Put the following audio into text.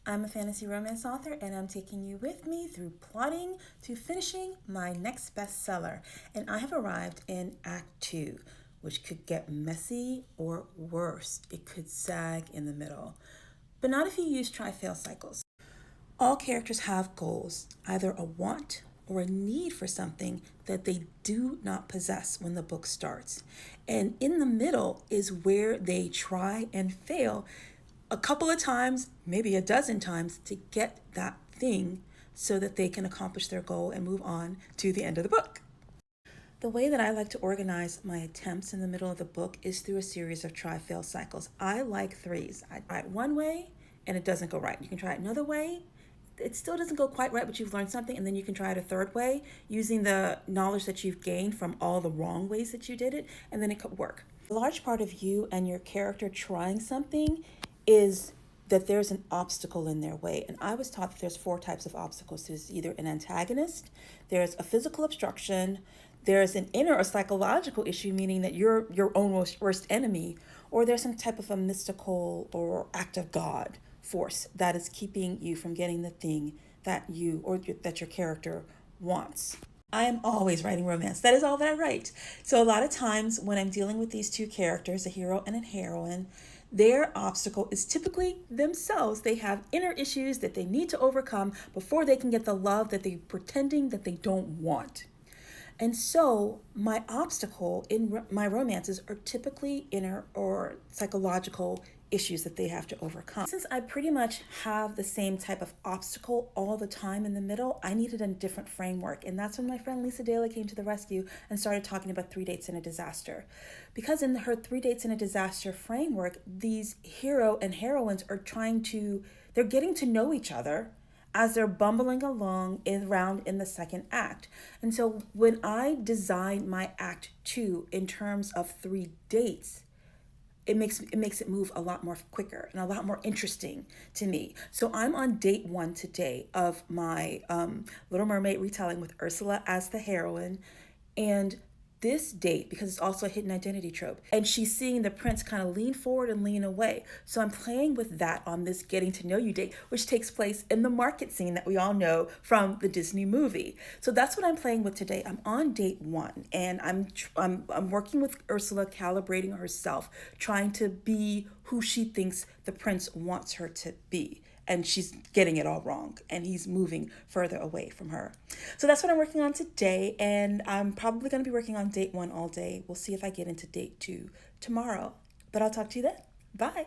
I'm a fantasy romance author, and I'm taking you with me through plotting to finishing my next bestseller. And I have arrived in Act 2, which could get messy or worse. It could sag in the middle. But not if you use try-fail cycles. All characters have goals, either a want or a need for something that they do not possess when the book starts. And in the middle is where they try and fail a couple of times, maybe a dozen times, to get that thing so that they can accomplish their goal and move on to the end of the book. The way that I like to organize my attempts in the middle of the book is through a series of try-fail cycles. I like threes. I try it one way and it doesn't go right. You can try it another way. It still doesn't go quite right, but you've learned something, and then you can try it a third way using the knowledge that you've gained from all the wrong ways that you did it, and then it could work. A large part of you and your character trying something is that there's an obstacle in their way. And I was taught that there's 4 types of obstacles. There's either an antagonist, there's a physical obstruction, there's an inner or psychological issue, meaning that you're your own worst enemy, or there's some type of a mystical or act of God force that is keeping you from getting the thing that you or that your character wants. I am always writing romance. That is all that I write. So a lot of times when I'm dealing with these 2 characters, a hero and a heroine, their obstacle is typically themselves. They have inner issues that they need to overcome before they can get the love that they're pretending that they don't want. And so my obstacle in my romances are typically inner or psychological issues that they have to overcome. Since I pretty much have the same type of obstacle all the time in the middle, I needed a different framework. And that's when my friend Lisa Daly came to the rescue and started talking about 3 dates in a disaster. Because in her 3 dates in a disaster framework, these hero and heroines are they're getting to know each other as they're bumbling along around in the second act. And so when I designed my act 2 in terms of 3 dates, it makes it move a lot more quicker and a lot more interesting to me. So I'm on date 1 today of my Little Mermaid retelling with Ursula as the heroine. And this date, because it's also a hidden identity trope, and she's seeing the prince kind of lean forward and lean away. So I'm playing with that on this getting to know you date, which takes place in the market scene that we all know from the Disney movie. So that's what I'm playing with today. I'm on date 1, and I'm working with Ursula, calibrating herself, trying to be who she thinks the prince wants her to be. And she's getting it all wrong, and he's moving further away from her. So that's what I'm working on today, and I'm probably going to be working on date 1 all day. We'll see if I get into date 2 tomorrow, but I'll talk to you then. Bye.